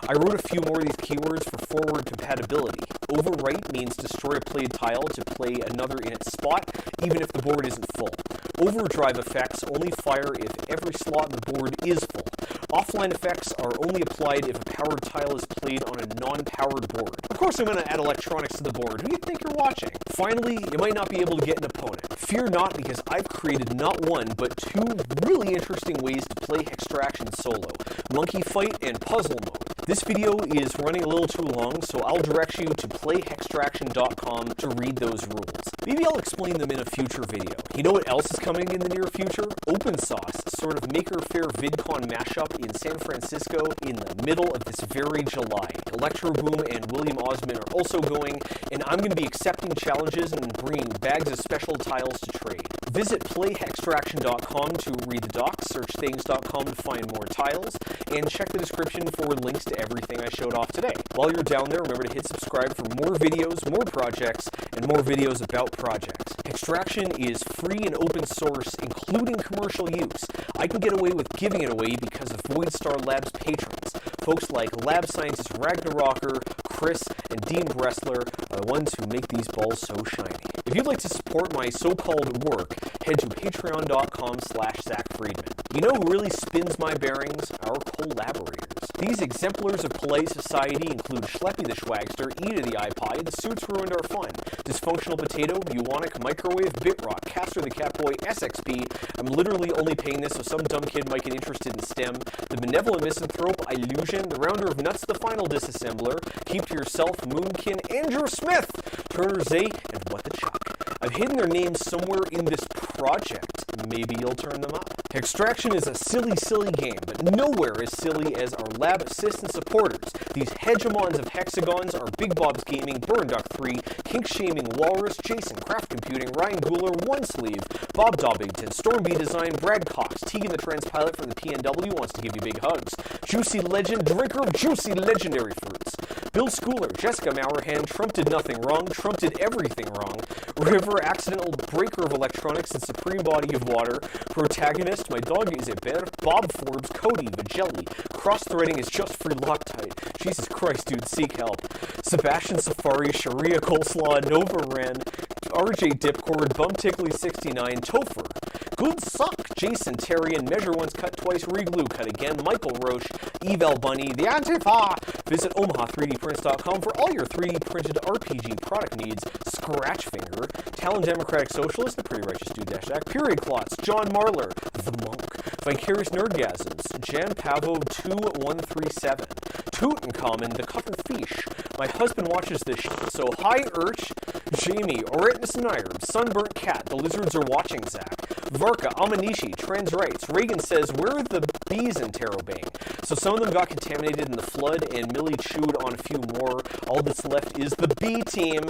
Speaker 4: I wrote a few more of these keywords for forward compatibility. Overwrite means destroy a played tile to play another in its spot, even if the board isn't full. Overdrive effects only fire if every slot in the board is full. Offline effects are only applied if a powered tile is played on a non-powered board. Of course I'm going to add electronics to the board. Who do you think you're watching? Finally, you might not be able to get an opponent. Fear not, because I've created not one, but 2 really interesting ways to play Hextraction solo. Monkey Fight and Puzzle Mode. This video is running a little too long, so I'll direct you to playhextraction.com to read those rules. Maybe I'll explain them in a future video. You know what else is coming in the near future? Open Sauce, sort of Maker Faire VidCon mashup in San Francisco in the middle of this very July. Electro Boom and William Osman are also going, and I'm going to be accepting challenges and bringing bags of special tiles to trade. Visit playhextraction.com to read the docs, search things.com to find more tiles, and check the description for links to everything I showed off today. While you're down there, remember to hit subscribe for more videos, more projects, and more videos about projects. Hextraction is free and open source, including commercial use. I can get away with giving it away because of Voidstar Labs patrons. Folks like lab scientist Ragnarocker, Chris, and Dean Bressler are the ones who make these balls so shiny. If you'd like to support my so-called work, head to patreon.com/ZachFriedman. You know who really spins my bearings? Our collaborators. These exemplars of polite society include Schleppy the Schwagster, Eda the iPie, The Suits Ruined Our Fun, Dysfunctional Potato, Buonic, Microwave, Bitrock, Castor the Catboy, SXP, I'm literally only paying this so some dumb kid might get interested in STEM, The Benevolent Misanthrope, Illusion, The Rounder of Nuts, The Final Disassembler, Keep to Yourself, Moonkin, Andrew Smith, Turner Zay, and What the Chuck. I've hidden their names somewhere in this project. Maybe you'll turn them up. Hextraction is a silly game, but nowhere as silly as our lab assistant supporters. These hegemons of hexagons are Big Bob's Gaming, Burn Duck 3, Kink Shaming Walrus, Jason Craft Computing, Ryan Guler, One Sleeve, Bob Dobbington, Stormby Design, Brad Cox, Tegan the Transpilot from the PNW wants to give you big hugs, Juicy Legend, drinker of juicy legendary fruits, Bill Schooler, Jessica Mowerhand, Trump did nothing wrong, Trump did everything wrong, River, accidental breaker of electronics and supreme body of water, protagonist, my dog is a bear, Bob Forbes, Cody, Vagelli, cross-threading is just free Loctite, Jesus Christ dude, seek help, Sebastian Safari, Sharia Coleslaw, Nova Ren, RJ Dipcord, Bumtickly69, Topher, Good Suck, Jason Terrian, Measure Once, Cut Twice, Reglue, Cut Again, Michael Roche, Eval Bunny, The Antifa. Visit OmahaThreeDprints.com for all your 3D printed RPG product needs. Scratchfinger, Talon Democratic Socialist, The Pretty Righteous Dude Dash Act, Period Clots, John Marler, The Monk, Vicarious Nerdgasms, Jan Pavo 2137, Tutankhamun, The Cuttlefish. My husband watches this shit, so hi Urch, Jamie, Oretnus Nirb, Sunburnt Cat, The Lizards Are Watching Zach, Varka, Amanishi, Trans Rights. Reagan says, where are the bees in Terabang? So some of them got contaminated in the flood, and Millie chewed on a few more. All that's left is the B team.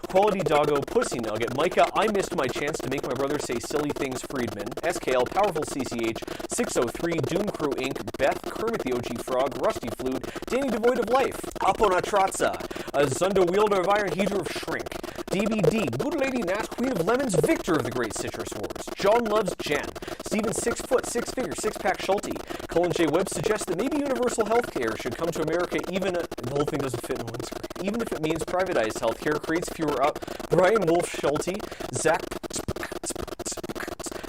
Speaker 4: Quality Doggo, Pussy Nugget, Micah, I missed my chance to make my brother say silly things, Friedman, SKL, Powerful CCH, 603, Doom Crew Inc., Beth, Kermit the OG Frog, Rusty Flute, Danny Devoid of Life, Aponatratza, Zundo Wielder of Iron, Heater of Shrink, DBD, Good Lady Nash, Queen of Lemons, Victor of the Great Citrus Wars, John Loves Jen, Steven 6 foot, 6 figure, 6-pack Schulte, Colin J. Webb suggests that maybe universal health care should come to America even, the whole thing doesn't fit in one screen, even if it means privatized healthcare creates fewer up, Brian Wolf Schulte, Zach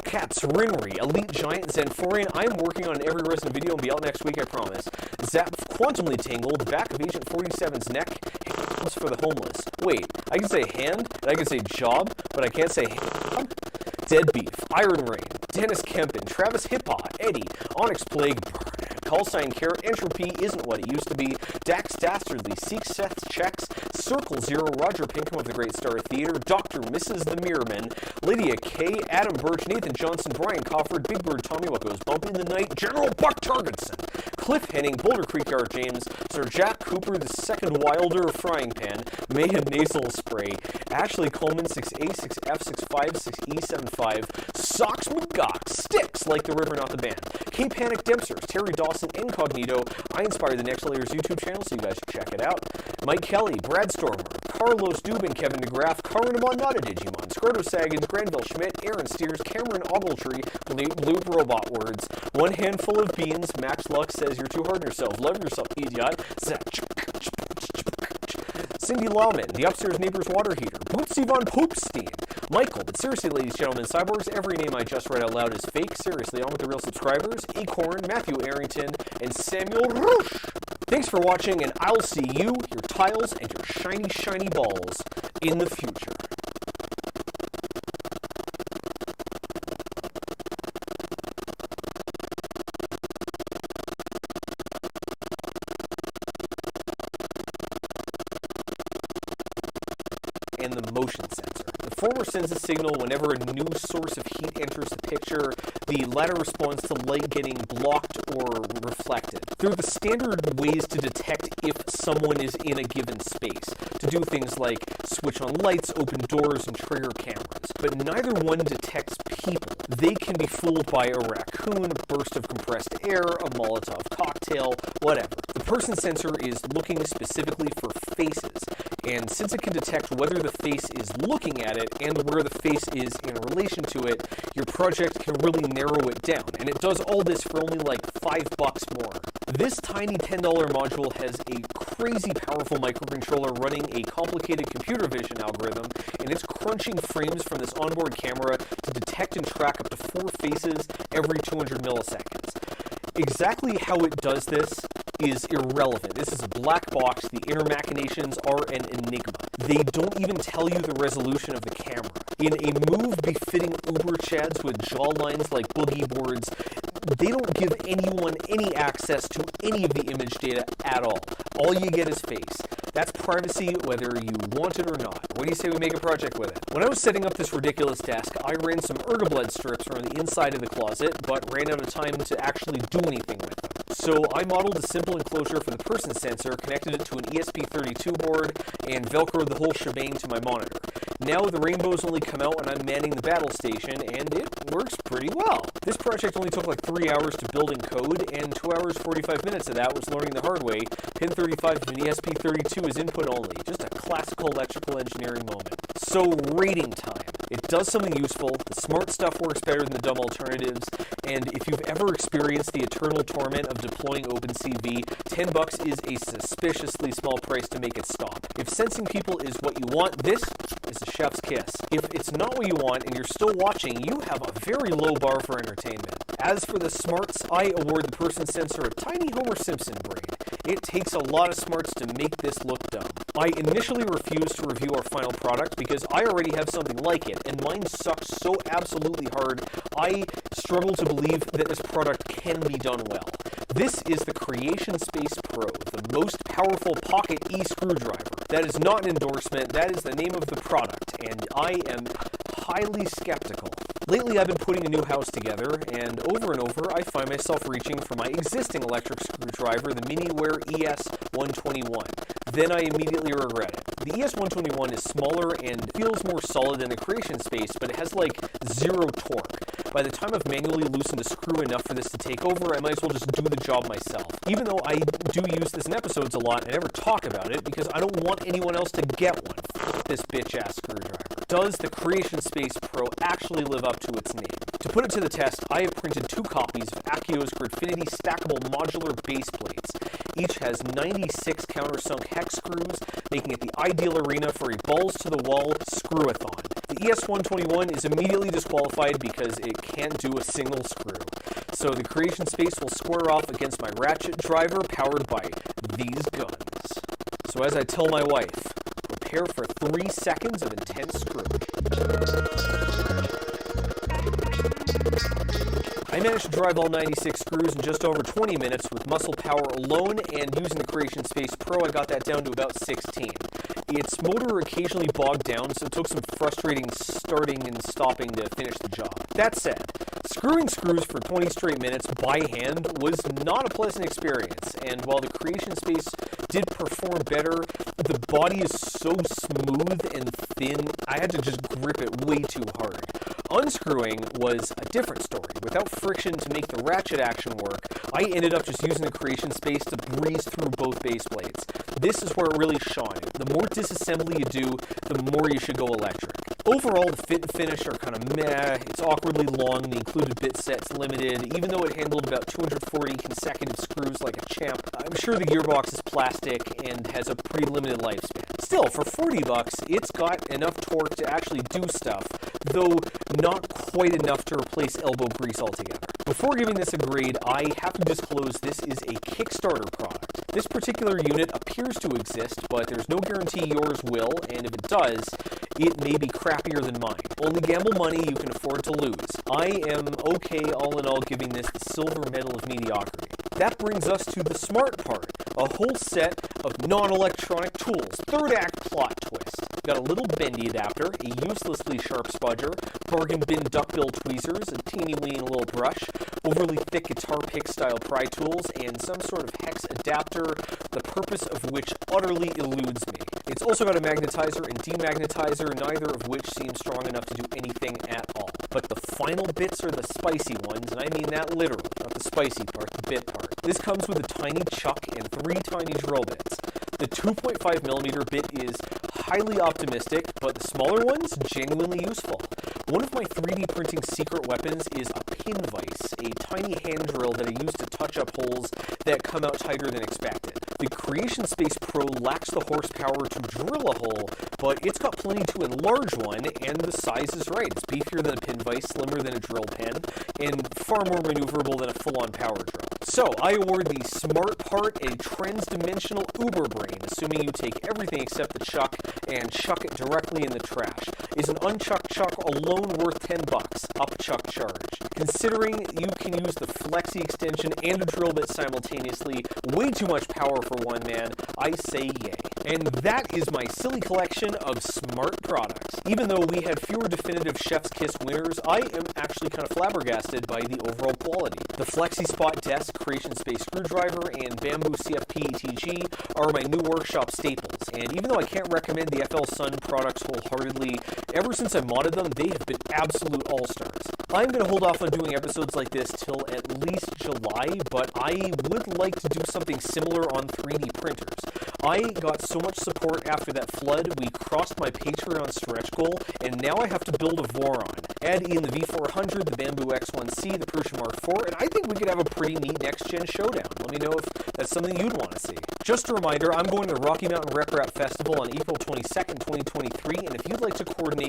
Speaker 4: Cats, Rinry, Elite Giant, Zenforian, I'm working on every Resident video and be out next week, I promise. Zap, Quantumly Tangled, back of Agent 47's neck, hands for the homeless. Wait, I can say hand, and I can say job, but I can't say hand? Dead Beef, Iron Rain, Dennis Kempin, Travis Hippa, Eddie, Onyx Plague, Call Sign Care, Entropy Isn't What It Used to Be, Dax Dastardly, Seek Seth Checks, Circle Zero, Roger Pinkham of the Great Star Theater, Dr. Mrs. the Mirrorman, Lydia K, Adam Birch, Nathan Johnson, Brian Cofford, Big Bird Tommy What Goes Bump in the Night, General Buck Targetson, Cliff Henning, Boulder Creek Yard James, Sir Jack Cooper, the Second Wilder of Frying Pan, Mayhem Nasal Spray, Ashley Coleman, 6A, 6F, 6'5, 6E75, Socks McGock, Sticks Like the River Not the Band, K Panic Dempsters, Terry Dawson, Incognito, I Inspired the Next Layers YouTube channel, so you guys should check it out. Mike Kelly, Brad Stormer, Carlos Dubin, Kevin DeGraff, Karanamon Not a Digimon, Scroto Sagan, Granville Schmidt, Aaron Steers, Cameron Ogletree, Loop Robot Words, One Handful of Beans, Max Lux says you're too hard on yourself, love yourself, idiot, Cindy Lawman, The Upstairs Neighbor's Water Heater, Bootsy Von Popestein, Michael, but seriously, ladies, gentlemen, cyborgs, every name I just read out loud is fake. Seriously, on with the real subscribers, Acorn, Matthew Arrington, and Samuel Roosh. Thanks for watching, and I'll see you, your tiles, and your shiny, shiny balls in the future. And the motion sensor. The former sends a signal whenever a new source of heat enters the picture. The latter responds to light getting blocked or reflected. There are the standard ways to detect if someone is in a given space, to do things like switch on lights, open doors, and trigger cameras. But neither one detects people. They can be fooled by a raccoon, a burst of compressed air, a Molotov cocktail, whatever. The person sensor is looking specifically for faces, and since it can detect whether the face is looking at it and where the face is in relation to it, your project can really narrow it down, and it does all this for only like $5 more. This tiny $10 module has a crazy powerful microcontroller running a complicated computer vision algorithm, and it's crunching frames from this onboard camera to detect and track up to 4 faces every 200 milliseconds. Exactly how it does this is irrelevant. This is a black box. The inner machinations are an enigma. They don't even tell you the resolution of the camera. In a move befitting Uber Chads with jawlines like boogie boards, they don't give anyone any access to any of the image data at all. All you get is face. That's privacy whether you want it or not. What do you say we make a project with it? When I was setting up this ridiculous desk, I ran some Ergobled strips around the inside of the closet, but ran out of time to actually do anything with them. So I modeled a simple enclosure for the person sensor, connected it to an ESP32 board, and velcroed the whole shebang to my monitor. Now the rainbows only come out when I'm manning the battle station, and it works pretty well. This project only took like 3 hours to build and code, and 2 hours 45 minutes of that was learning the hard way. Pin 35 of an ESP32 is input only. Just a classical electrical engineering moment. So rating time. It does something useful, the smart stuff works better than the dumb alternatives, and if you've ever experienced the eternal torment of deploying OpenCV, $10 is a suspiciously small price to make it stop. If sensing people is what you want, this is a chef's kiss. If it's not what you want and you're still watching, you have a very low bar for entertainment. As for the smarts, I award the person sensor a tiny Homer Simpson brain. It takes a lot of smarts to make this look dumb. I initially refused to review our final product because I already have something like it, and mine sucks so absolutely hard, I struggle to believe that this product can be done well. This is the Creation Space Pro, the most powerful pocket e-screwdriver. That is not an endorsement, that is the name of the product, and I am highly skeptical. Lately I've been putting a new house together, and over I find myself reaching for my existing electric screwdriver, the MiniWare ES121. Then I immediately regret it. The ES121 is smaller and feels more solid than the Creation Space, but it has like zero torque. By the time I've manually loosened a screw enough for this to take over, I might as well just do the job myself. Even though I do use this in episodes a lot, I never talk about it because I don't want anyone else to get one. F this bitch-ass screwdriver. Does the Creation Space Pro actually live up to its name? To put it to the test, I have printed 2 copies of Accios Gridfinity stackable modular base plates. Each has 96 countersunk hex screws, making it the ideal arena for a balls-to-the-wall screwathon. The ES121 is immediately disqualified because it can't do a single screw. So the Creation Space will square off against my ratchet driver powered by these guns. So as I tell my wife, prepare for 3 seconds of intense screwing. I managed to drive all 96 screws in just over 20 minutes with muscle power alone, and using the Creation Space Pro, I got that down to about 16. Its motor occasionally bogged down, so it took some frustrating starting and stopping to finish the job. That said, screwing screws for 20 straight minutes by hand was not a pleasant experience, and while the Creation Space did perform better, the body is so smooth and thin, I had to just grip it way too hard. Unscrewing was a different story. Without friction to make the ratchet action work, I ended up just using the Creation Space to breeze through both base plates. This is where it really shone. The more disassembly you do, the more you should go electric. Overall, the fit and finish are kind of meh, it's awkwardly long, the included bit set's limited, even though it handled about 240 consecutive screws like a champ. I'm sure the gearbox is plastic and has a pretty limited lifespan. Still, for $40, it's got enough torque to actually do stuff, though not quite enough to replace elbow grease altogether. Before giving this a grade, I have to disclose this is a Kickstarter product. This particular unit appears to exist, but there's no guarantee yours will, and if it does, it may be crappier than mine. Only gamble money you can afford to lose. I am okay all in all giving this the silver medal of mediocrity. That brings us to the smart part, a whole set of non-electronic tools. Third act plot twist. Got a little bendy adapter, a uselessly sharp spudger, bargain bin duckbill tweezers, a teeny weeny little brush, overly thick guitar pick style pry tools, and some sort of hex adapter, the purpose of which utterly eludes me. It's also got a magnetizer and demagnetizer, neither of which seems strong enough to do anything at all. But the final bits are the spicy ones, and I mean that literally, not the spicy part, the bit part. This comes with a tiny chuck and 3 tiny drill bits. The 2.5mm bit is highly optimistic, but the smaller one's genuinely useful. One of my 3D printing secret weapons is a pin vise, a tiny hand drill that I use to touch up holes that come out tighter than expected. The Creation Space Pro lacks the horsepower to drill a hole, but it's got plenty to enlarge one, and the size is right. It's beefier than a pin vise, slimmer than a drill pen, and far more maneuverable than a full-on power drill. So, I award the smart part a trans-dimensional uber brain, assuming you take everything except the chuck and chuck it directly in the trash. Is an unchucked chuck alone worth $10? Up chuck charge. Considering you can use the flexi extension and a drill bit simultaneously, way too much power for one man, I say yay. And that is my silly collection of smart products. Even though we had fewer definitive Chef's Kiss winners, I am actually kind of flabbergasted by the overall quality. The Flexi Spot Desk, Creation Space Screwdriver, and Bamboo CFP ETG are my new workshop staples, and even though I can't recommend the FL Sun products wholeheartedly, ever since I modded them, they have been absolute all-stars. I'm going to hold off on doing episodes like this till at least July, but I would like to do something similar on 3D printers. I got so much support after that flood, we crossed my Patreon stretch goal, and now I have to build a Voron. Add in the V400, the Bamboo X1C, the Prusa Mark IV, and I think we could have a pretty neat next-gen showdown. Let me know if that's something you'd want to see. Just a reminder, I'm going to Rocky Mountain Rep Rap Festival on April 22nd, 2023, and if you'd like to coordinate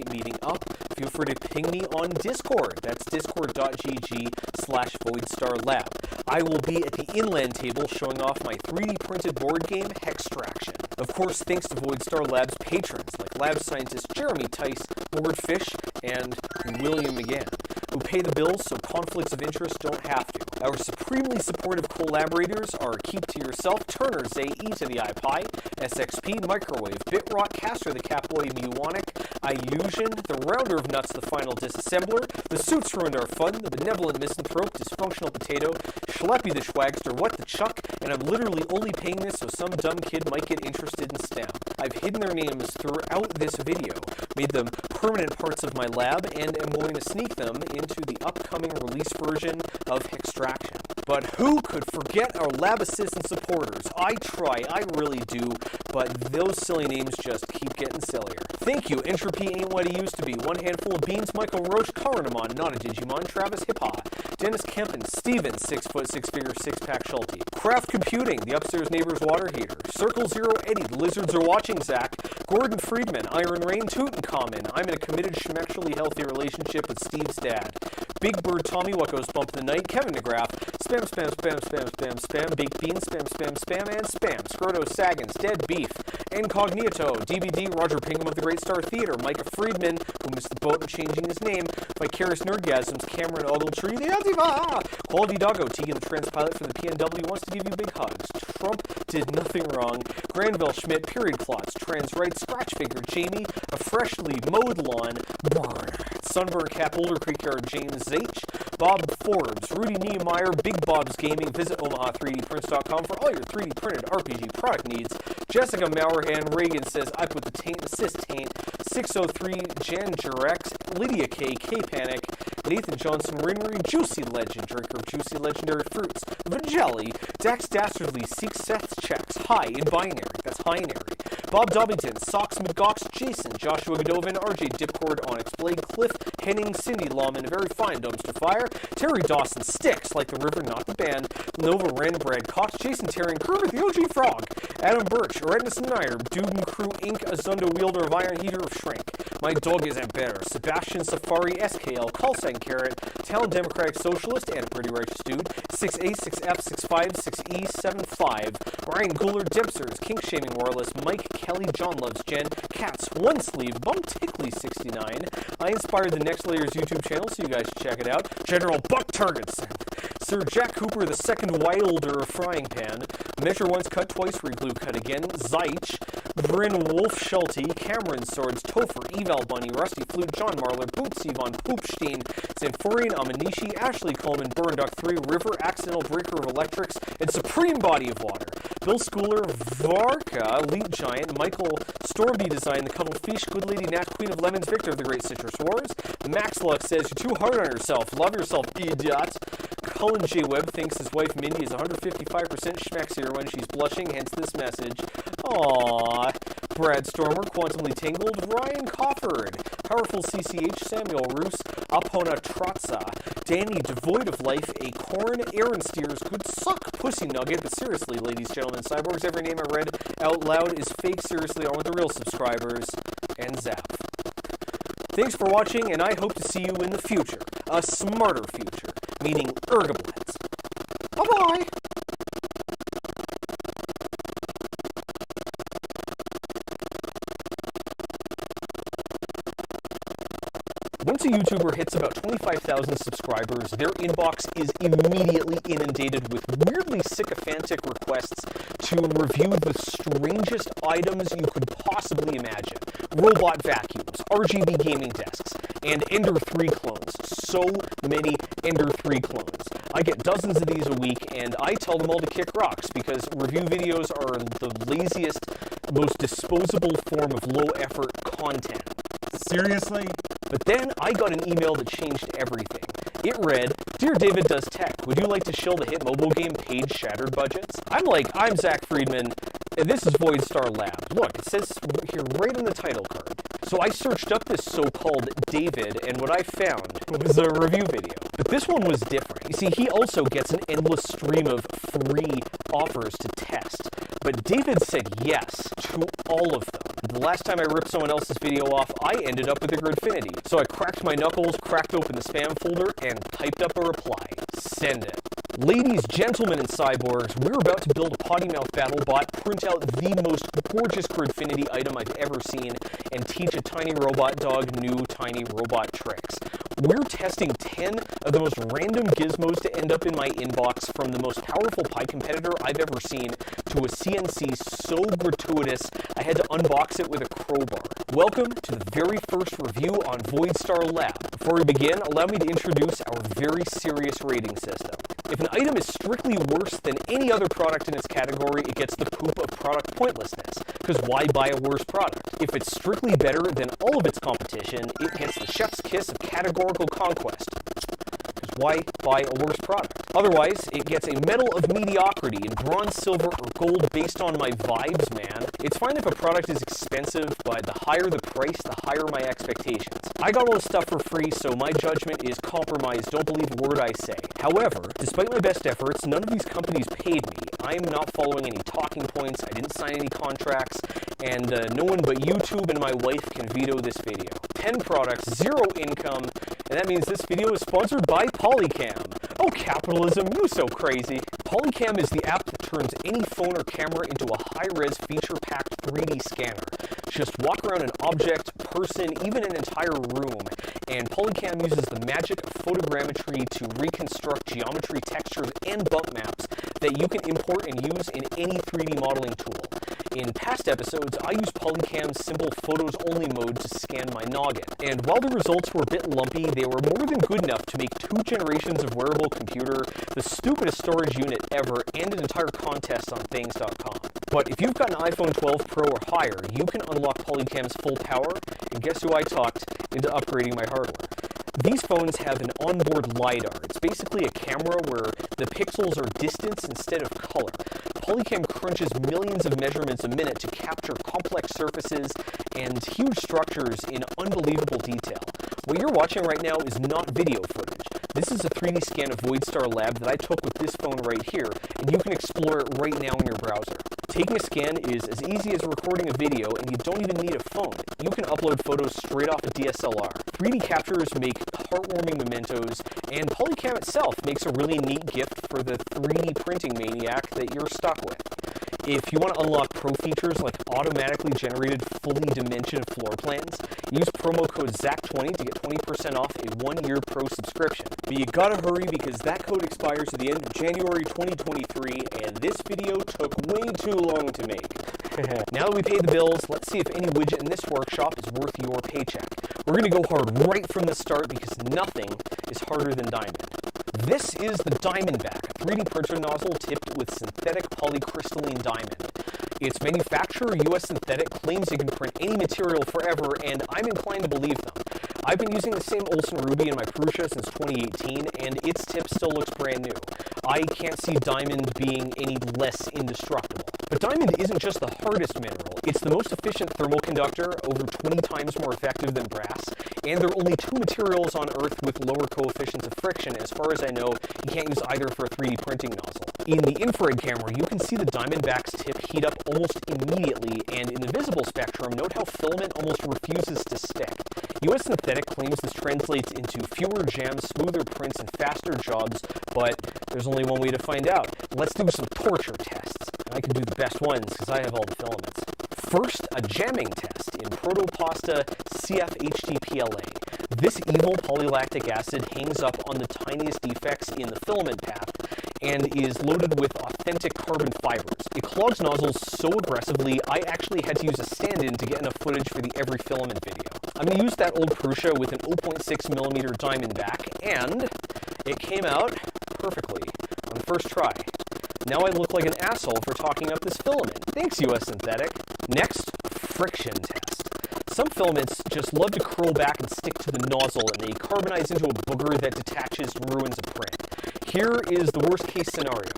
Speaker 4: ping me on Discord. That's discord.gg/voidstarlab. I will be at the inland table showing off my 3D printed board game, Hextraction. Of course, thanks to Voidstar Lab's patrons like lab scientists Jeremy Tice, Lord Fish, and William McGann, who pay the bills so conflicts of interest don't have to. Our supremely supportive collaborators are Keep to Yourself, Turner, Zay, E to the iPie, SXP, Microwave, Bitrot, Castor the Catboy, Muonic, Iusion, the Rounder of Nuts, the Final Disassembler, the Suits Ruined Our Fun, the Benevolent Misanthrope, Dysfunctional Potato, Schleppy the Schwagster, What the Chuck, and I'm literally only paying this so some dumb kid might get interested in STEM. I've hidden their names throughout this video, made them permanent parts of my lab, and am going to sneak them into the upcoming release version of Hextraction. But who could forget our lab assistant supporters? I try, I really do, but those silly names just keep getting sillier. Thank you, Entropy Ain't What It Used to Be, One Handful of Beans, Michael Roche, Karanamon, Not a Digimon, Travis Hippa, Dennis Kempen, Steven, 6', 6-figure, 6-pack Schulte, Craft Computing, The Upstairs Neighbor's Water Heater, Circle Zero Eddie, The Lizards Are Watching Zach, Gordon Friedman, Iron Rain, Tutankhamun, I'm in a committed, schmexually healthy relationship with Steve's dad, Big Bird Tommy, What Goes Bump the Night, Kevin DeGraff, Spam, Spam, Spam, Spam, Spam, Spam, Baked Beans, Spam, Spam, Spam, and Spam, Scroto Saggins, Dead Beef, Incognito, DBD, Roger Pingham of the Great Star Theater, Micah Friedman, who missed the boat in changing his name, Vicarious Nerdgasms, Cameron Ogletree, the Antifa, Quality Doggo, Tegan the Transpilot for the PNW wants to give you big hugs, Trump did nothing wrong, Granville Schmidt, Period Clots, Trans Right, Scratch Figure, Jamie, A Freshly Mowed Lawn, Barn, Sunburn Cap, Boulder Creek Yard, James H, Bob Forbes, Rudy Niemeyer, Big Bob's Gaming, visit omaha3dprints.com for all your 3D printed RPG product needs. Jessica Maurhan, Reagan says, I put the taint, assist taint, 603, Jan Jurex, Lydia K, K-Panic, Nathan Johnson, Rinry, Juicy Legend, drinker of Juicy Legendary Fruits, Vajelli, Dax Dastardly, Seek Seth's Checks, High in Binary, that's Binary, Bob Dobbington, Socks McGox, Jason, Joshua Godovin, RJ Dipcord, Onyx Blade, Cliff, Henning, Cindy Lawman, Very Fine Dumpster Fire, Terry Dawson, Sticks, Like the River, Not the Band, Nova Ren, Brad Cox, Jason Terry, Kermit the OG Frog, Adam Birch, Redness Nair, Duden Crew Inc., Azundo Wielder of Iron, Heater of Shrink, My Dog Isn't Better, Sebastian Safari, SKL, Callsign Carrot, Talon Democratic Socialist, and a Pretty Righteous Dude, 6A, 6F, 6'5", 6E, 7'5", Ryan Gooler, Dempsters, Kink Shaming Warless, Mike Kelly, John Loves Jen, Cats, One Sleeve, Bum Tickly 69. I inspired the Next Layers YouTube channel, so you guys should check it out. General Buck Targets, Sir Jack Cooper, the second Wilder Frying Pan, Measure Once, Cut Twice, Reglue, Cut Again, Zeich, Bryn Wolf Schulte, Cameron Swords, Topher, Eval Bunny, Rusty Flute, John Marler, Bootsy von Poopstein, Zanforian Amanishi, Ashley Coleman, Burnduck 3, River, Accidental Breaker of Electrics, and Supreme Body of Water. Bill Schooler, Varka, Elite Giant, Michael Stormby Design, The Cuddlefish, Good Lady Nat, Queen of Lemons, Victor of the Great Citrus Wars. Max Luck says, you're too hard on yourself. Love yourself, idiot. Cullen J. Webb thinks his wife Mindy is 155% schmexier when she's blushing, hence this message. Aww. Brad Stormer, Quantumly Tingled, Ryan Cofford, Powerful CCH, Samuel Roos, Apona Trotza, Danny Devoid of Life, Acorn, Aaron Steers, Good Suck, Pussy Nugget, but seriously, ladies, gentlemen, cyborgs, every name I read out loud is fake, seriously, on with the real subscribers, and Zap. Thanks for watching, and I hope to see you in the future. A smarter future, meaning ergoblets. Bye-bye! Once a YouTuber hits about 25,000 subscribers, their inbox is immediately inundated with weirdly sycophantic requests to review the strangest items you could possibly imagine. Robot vacuums, RGB gaming desks, and Ender 3 clones. So many Ender 3 clones. I get dozens of these a week, and I tell them all to kick rocks because review videos are the laziest, most disposable form of low-effort content. Seriously? But then I got an email that changed everything. It read, Dear David Does Tech, would you like to shill the hit mobile game Page Shattered budgets? I'm Zach Friedman, and this is Voidstar Lab. Look, it says here right in the title card, So I searched up this so-called David, and what I found was a review video. But this one was different. You see, he also gets an endless stream of free offers to test. But David said yes to all of them. The last time I ripped someone else's video off, I ended up with a Gridfinity. So I cracked my knuckles, cracked open the spam folder, and typed up a reply. Send it. Ladies, gentlemen, and cyborgs, we're about to build a potty mouth battle bot, print out the most gorgeous Gridfinity item I've ever seen, and teach a tiny robot dog new tiny robot tricks. We're testing 10 of the most random gizmos to end up in my inbox, from the most powerful pie competitor I've ever seen to a CNC so gratuitous I had to unbox it with a crowbar. Welcome to the very first review on Voidstar Lab. Before we begin, allow me to introduce our very serious rating system. If an item is strictly worse than any other product in its category, it gets the poop of product pointlessness, because why buy a worse product? If it's strictly better than all of its competition, it gets the chef's kiss of categorical conquest, because why buy a worse product? Otherwise, it gets a medal of mediocrity in bronze, silver, or gold based on my vibes, man. It's fine if a product is expensive, but the higher the price, the higher my expectations. I got all this stuff for free, so my judgment is compromised. Don't believe a word I say. However, despite my best efforts, none of these companies paid me. I am not following any talking points, I didn't sign any contracts, and no one but YouTube and my wife can veto this video. 10 products, 0 income, and that means this video is sponsored by Polycam. Oh, capitalism, you so crazy. Polycam is the app that turns any phone or camera into a high-res, feature-packed 3D scanner. Just walk around an object, person, even an entire room, and Polycam uses the magic of photogrammetry to reconstruct geometry, textures, and bump maps that you can import and use in any 3D modeling tool. In past episodes, I used Polycam's simple photos-only mode to scan my noggin, and while the results were a bit lumpy, they were more than good enough to make 2 generations of wearable computer, the stupidest storage unit ever, and an entire contest on Things.com. But if you've got an iPhone 12 Pro or higher, you can unlock Polycam's full power, and guess who I talked into upgrading my hardware? These phones have an onboard LiDAR. It's basically a camera where the pixels are distance instead of color. Polycam crunches millions of measurements a minute to capture complex surfaces and huge structures in unbelievable detail. What you're watching right now is not video footage. This is a 3D scan of Voidstar Lab that I took with this phone right here, and you can explore it right now in your browser. Taking a scan is as easy as recording a video, and you don't even need a phone. You can upload photos straight off a DSLR. 3D captures make heartwarming mementos, and Polycam itself makes a really neat gift for the 3D printing maniac that you're stuck with. If you want to unlock pro features like automatically generated fully dimensioned floor plans, use promo code ZAC20 to get 20% off a 1-year pro subscription. But you gotta hurry because that code expires at the end of January 2023, and this video took way too long to make. Now that we paid the bills, let's see if any widget in this workshop is worth your paycheck. We're gonna go hard right from the start because nothing is harder than diamond. This is the Diamondback, a 3D printer nozzle tipped with synthetic polycrystalline diamond. Its manufacturer, US Synthetic, claims it can print any material forever, and I'm inclined to believe them. I've been using the same Olsen Ruby in my Prusa since 2018, and its tip still looks brand new. I can't see diamond being any less indestructible. But diamond isn't just the hardest mineral, it's the most efficient thermal conductor, over 20 times more effective than brass, and there are only 2 materials on Earth with lower coefficients of friction. As far as I know, you can't use either for a 3D printing nozzle. In the infrared camera, you can see the Diamondback's tip heat up almost immediately, and in the visible spectrum, note how filament almost refuses to stick. US Synthetic claims this translates into fewer jams, smoother prints, and faster jobs, but there's only one way to find out. Let's do some torture tests. And I can do the best ones because I have all the filaments. First, a jamming test in Protopasta CFHTPLA. This evil polylactic acid hangs up on the tiniest defects in the filament path and is loaded with authentic carbon fibers. It clogs nozzles so aggressively, I actually had to use a stand-in to get enough footage for the every filament video. I'm going to use that old Prusa with an 0.6mm Diamondback, and it came out perfectly on the first try. Now I look like an asshole for talking up this filament. Thanks, US Synthetic. Next, friction test. Some filaments just love to curl back and stick to the nozzle, and they carbonize into a booger that detaches and ruins a print. Here is the worst case scenario.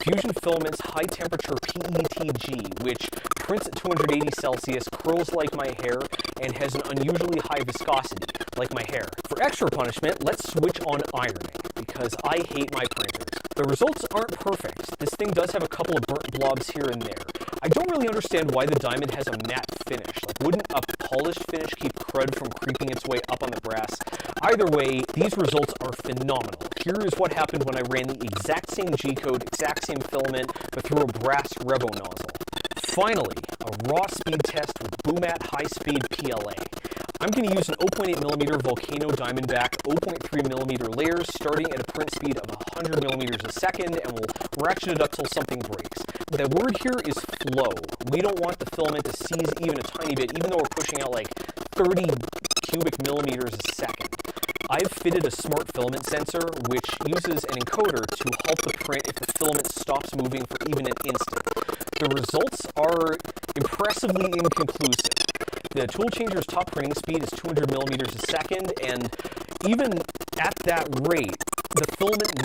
Speaker 4: Fusion Filament's high temperature PETG, which prints at 280 Celsius, curls like my hair, and has an unusually high viscosity, like my hair. For extra punishment, let's switch on ironing, because I hate my printers. The results aren't perfect. This thing does have a couple of burnt blobs here and there. I don't really understand why the diamond has a matte finish. Like, wouldn't a polished finish keep crud from creeping its way up on the brass? Either way, these results are phenomenal. Here is what happened when I ran the exact same G-code, exact same filament, but through a brass Revo nozzle. Finally, a raw speed test with Boomat high-speed PLA. I'm going to use an 0.8mm Volcano Diamondback 0.3mm layers starting at a print speed of 100mm a second, and we'll ratchet it up till something breaks. The word here is flow. We don't want the filament to seize even a tiny bit, even though we're pushing out like 30 cubic millimeters a second. I've fitted a smart filament sensor, which uses an encoder to halt the print if the filament stops moving for even an instant. The results are impressively inconclusive. The tool changer's top printing speed is 200 millimeters a second, and even at that rate, the filament